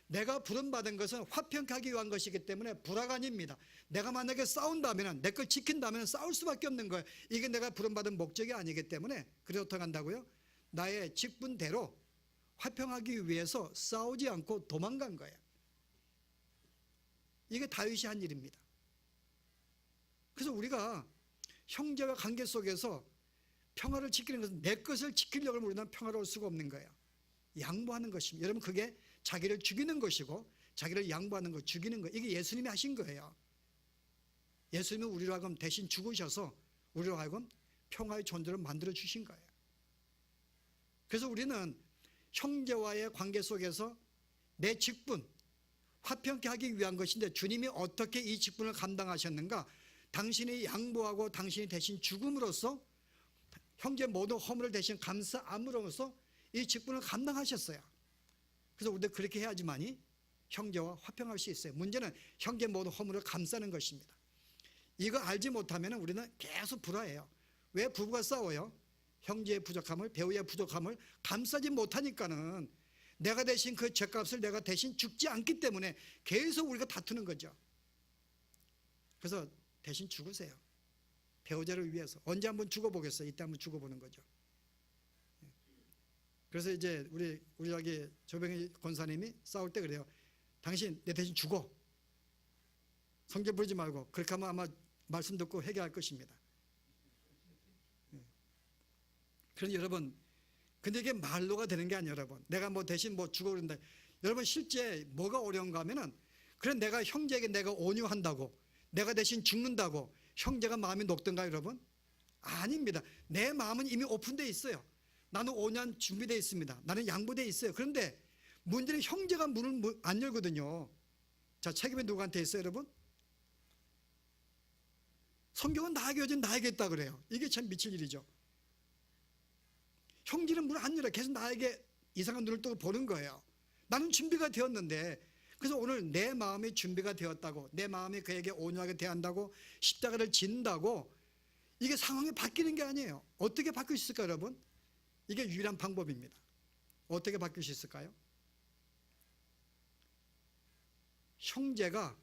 내가 부름받은 것은 화평케 하기 위한 것이기 때문에 불화관입니다. 내가 만약에 싸운다면, 내 걸 지킨다면 싸울 수밖에 없는 거예요. 이게 내가 부름받은 목적이 아니기 때문에. 그래서 어떻게 한다고요? 나의 직분대로 화평하기 위해서 싸우지 않고 도망간 거예요. 이게 다윗이 한 일입니다. 그래서 우리가 형제와 관계 속에서 평화를 지키는 것은 내 것을 지키려고 하면 우리는 평화로울 수가 없는 거예요. 양보하는 것입니다. 여러분, 그게 자기를 죽이는 것이고 자기를 양보하는 것, 죽이는 것, 이게 예수님이 하신 거예요. 예수님은 우리로 하여금 대신 죽으셔서 우리로 하여금 평화의 존재를 만들어 주신 거예요. 그래서 우리는 형제와의 관계 속에서 내 직분, 화평케 하기 위한 것인데 주님이 어떻게 이 직분을 감당하셨는가? 당신이 양보하고 당신이 대신 죽음으로써 형제 모든 허물을 대신 감싸함으로써 이 직분을 감당하셨어요. 그래서 우리도 그렇게 해야지만이 형제와 화평할 수 있어요. 문제는 형제 모든 허물을 감싸는 것입니다. 이거 알지 못하면 우리는 계속 불화해요. 왜 부부가 싸워요? 형제의 부족함을, 배우의 부족함을 감싸지 못하니까는 내가 대신 그 죄값을 내가 대신 죽지 않기 때문에 계속 우리가 다투는 거죠. 그래서 대신 죽으세요. 배우자를 위해서. 언제 한번 죽어보겠어요? 이때 한번 죽어보는 거죠. 그래서 이제 우리 여기 조병희 권사님이 싸울 때 그래요. 당신 내 대신 죽어. 성질 부리지 말고. 그렇게 하면 아마 말씀 듣고 회개할 것입니다. 그런데 여러분, 근데 이게 말로가 되는 게 아니에요, 여러분. 내가 뭐 대신 뭐 죽어 그런다. 여러분, 실제 뭐가 어려운가 하면은, 그래 내가 형제에게 내가 온유한다고, 내가 대신 죽는다고 형제가 마음이 녹던가요, 여러분? 아닙니다. 내 마음은 이미 오픈되어 있어요. 나는 온유한 준비되어 있습니다. 나는 양보되어 있어요. 그런데 문제는 형제가 문을 안 열거든요. 자, 책임이 누구한테 있어요, 여러분? 성경은 나에게 오지 나에게 있다 그래요. 이게 참 미칠 일이죠. 형제는 문을 안 열어요. 계속 나에게 이상한 눈을 뜨고 보는 거예요. 나는 준비가 되었는데, 그래서 오늘 내 마음이 준비가 되었다고, 내 마음이 그에게 온유하게 대한다고, 십자가를 진다고, 이게 상황이 바뀌는 게 아니에요. 어떻게 바뀔 수 있을까요, 여러분? 이게 유일한 방법입니다. 어떻게 바뀔 수 있을까요? 형제가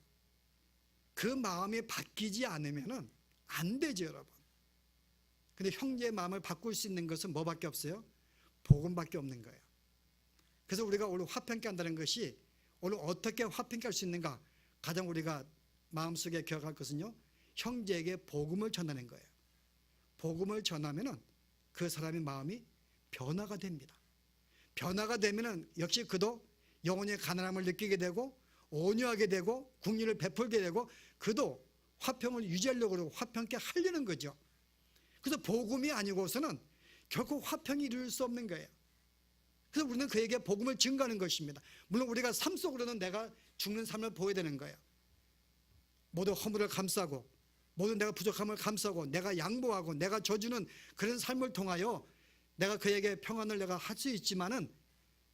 그 마음이 바뀌지 않으면 안 되죠, 여러분. 근데 형제의 마음을 바꿀 수 있는 것은 뭐밖에 없어요? 복음밖에 없는 거예요. 그래서 우리가 오늘 화평케 한다는 것이, 오늘 어떻게 화평케 할 수 있는가? 가장 우리가 마음속에 기억할 것은요, 형제에게 복음을 전하는 거예요. 복음을 전하면은 그 사람의 마음이 변화가 됩니다. 변화가 되면은 역시 그도 영혼의 가난함을 느끼게 되고 온유하게 되고 국리를 베풀게 되고 그도 화평을 유지하려고 그러고 화평케 하려는 거죠. 그래서 복음이 아니고서는 결코 화평이 이룰 수 없는 거예요. 그래서 우리는 그에게 복음을 증거하는 것입니다. 물론 우리가 삶 속으로는 내가 죽는 삶을 보여야 되는 거예요. 모든 허물을 감싸고 모든 내가 부족함을 감싸고 내가 양보하고 내가 져주는 그런 삶을 통하여 내가 그에게 평안을 내가 할 수 있지만은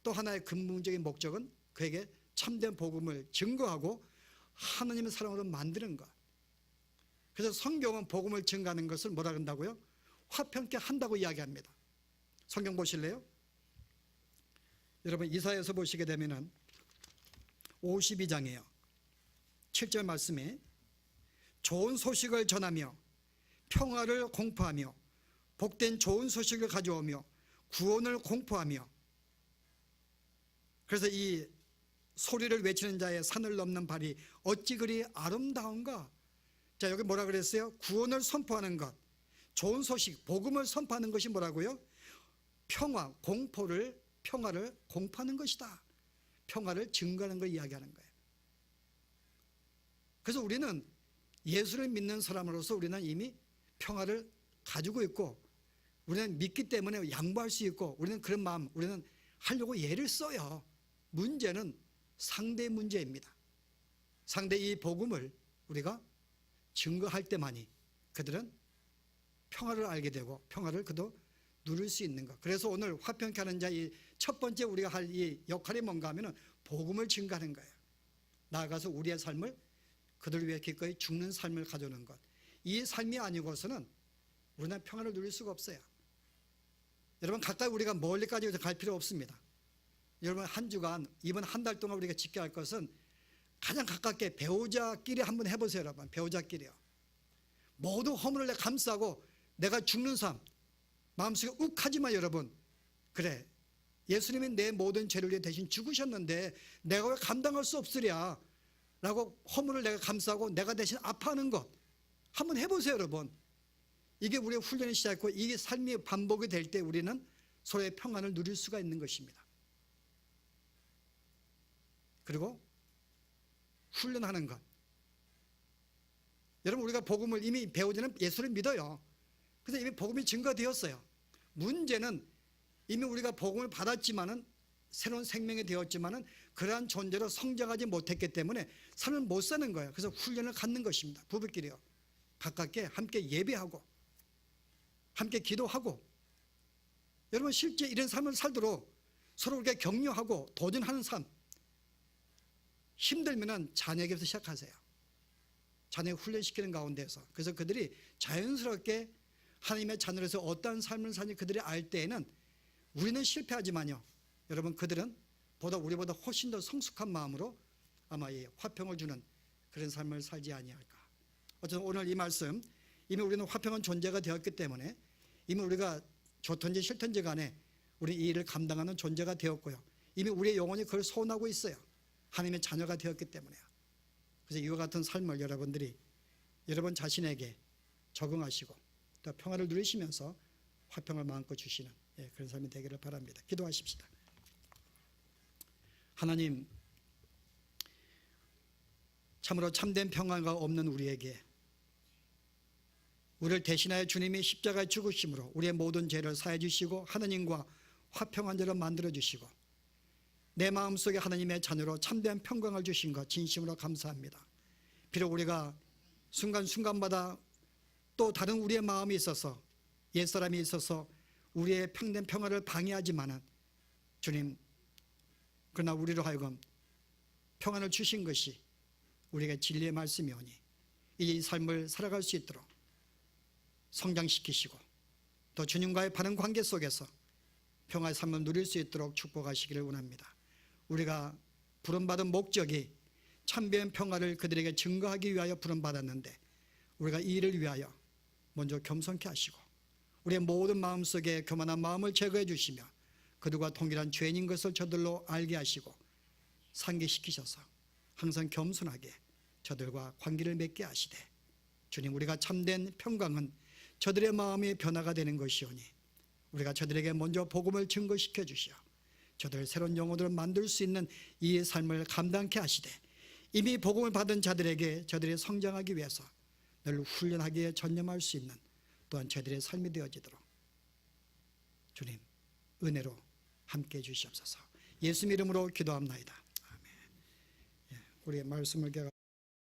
또 하나의 근본적인 목적은 그에게 참된 복음을 증거하고 하나님의 사랑으로 만드는 것. 그래서 성경은 복음을 증거하는 것을 뭐라 그런다고요? 화평케 한다고 이야기합니다. 성경 보실래요? 여러분 이사야서 보시게 되면은 52장이에요. 7절 말씀에 좋은 소식을 전하며 평화를 공포하며 복된 좋은 소식을 가져오며 구원을 공포하며. 그래서 이 소리를 외치는 자의 산을 넘는 발이 어찌 그리 아름다운가. 자, 여기 뭐라 그랬어요? 구원을 선포하는 것, 좋은 소식, 복음을 선포하는 것이 뭐라고요? 평화를 공포하는 것이다. 평화를 증거하는 걸 이야기하는 거예요. 그래서 우리는 예수를 믿는 사람으로서 우리는 이미 평화를 가지고 있고 우리는 믿기 때문에 양보할 수 있고 우리는 그런 마음, 우리는 하려고 애를 써요. 문제는 상대의 문제입니다. 상대의 이 복음을 우리가 증거할 때만이 그들은 평화를 알게 되고 평화를 그도 누릴 수 있는 것. 그래서 오늘 화평케 하는 자의 첫 번째 우리가 할 이 역할이 뭔가 하면은 복음을 증거하는 거예요. 나아가서 우리의 삶을 그들을 위해 기꺼이 죽는 삶을 가져오는 것, 이 삶이 아니고서는 우리는 평안을 누릴 수가 없어요. 여러분, 가까이 우리가 멀리까지 갈 필요 없습니다. 여러분, 한 주간, 이번 한 달 동안 우리가 지켜야 할 것은 가장 가깝게 배우자끼리 한번 해보세요. 여러분, 배우자끼리요. 모든 허물을 감싸고 내가 죽는 삶, 마음속에 욱하지만 여러분, 그래, 예수님이 내 모든 죄를 위해 대신 죽으셨는데 내가 왜 감당할 수 없으랴 라고 허물을 내가 감싸고 내가 대신 아파하는 것 한번 해보세요. 여러분, 이게 우리의 훈련이 시작했고 이게 삶이 반복이 될 때 우리는 서로의 평안을 누릴 수가 있는 것입니다. 그리고 훈련하는 것, 여러분, 우리가 복음을 이미 배우지는 예수를 믿어요. 그래서 이미 복음이 증거되었어요. 문제는 이미 우리가 복음을 받았지만은 새로운 생명이 되었지만은 그러한 존재로 성장하지 못했기 때문에 삶을 못 사는 거예요. 그래서 훈련을 갖는 것입니다. 부부끼리요. 가깝게 함께 예배하고 함께 기도하고, 여러분, 실제 이런 삶을 살도록 서로 이렇게 격려하고 도전하는 삶. 힘들면은 자녀에게부터 시작하세요. 자녀 훈련시키는 가운데서. 그래서 그들이 자연스럽게 하나님의 자녀로서 어떠한 삶을 사는지 그들이 알 때에는 우리는 실패하지만요, 여러분, 그들은 우리보다 훨씬 더 성숙한 마음으로 아마 이 화평을 주는 그런 삶을 살지 아니할까. 어쨌든 오늘 이 말씀, 이미 우리는 화평한 존재가 되었기 때문에 이미 우리가 좋든지 싫든지 간에 우리 이 일을 감당하는 존재가 되었고요, 이미 우리의 영혼이 그걸 소원하고 있어요. 하나님의 자녀가 되었기 때문에요. 그래서 이와 같은 삶을 여러분들이 여러분 자신에게 적응하시고 또 평화를 누리시면서 화평을 마음껏 주시는 그런 삶이 되기를 바랍니다. 기도하십시다. 하나님, 참으로 참된 평화가 없는 우리에게 우리를 대신하여 주님이 십자가에 죽으심으로 우리의 모든 죄를 사해 주시고 하나님과 화평한 자로 만들어 주시고 내 마음속에 하나님의 자녀로 참된 평강을 주신 것 진심으로 감사합니다. 비록 우리가 순간순간마다 또 다른 우리의 마음이 있어서, 옛사람이 있어서 우리의 평된 평화를 방해하지만은 주님, 그러나 우리로 하여금 평안을 주신 것이 우리에게 진리의 말씀이오니 이 삶을 살아갈 수 있도록 성장시키시고 또 주님과의 바른 관계 속에서 평화의 삶을 누릴 수 있도록 축복하시기를 원합니다. 우리가 부름받은 목적이 참된 평화를 그들에게 증거하기 위하여 부름받았는데 우리가 이 일을 위하여 먼저 겸손케 하시고 우리의 모든 마음속에 교만한 마음을 제거해 주시며 그들과 동일한 죄인인 것을 저들로 알게 하시고 상기시키셔서 항상 겸손하게 저들과 관계를 맺게 하시되, 주님, 우리가 참된 평강은 저들의 마음의 변화가 되는 것이오니 우리가 저들에게 먼저 복음을 증거시켜 주시어 저들 새로운 영혼들을 만들 수 있는 이 삶을 감당케 하시되 이미 복음을 받은 자들에게 저들이 성장하기 위해서 늘 훈련하기에 전념할 수 있는 또한 저들의 삶이 되어지도록 주님 은혜로 함께해 주시옵소서. 예수 이름으로 기도합나이다. 아멘. 우리의 말씀을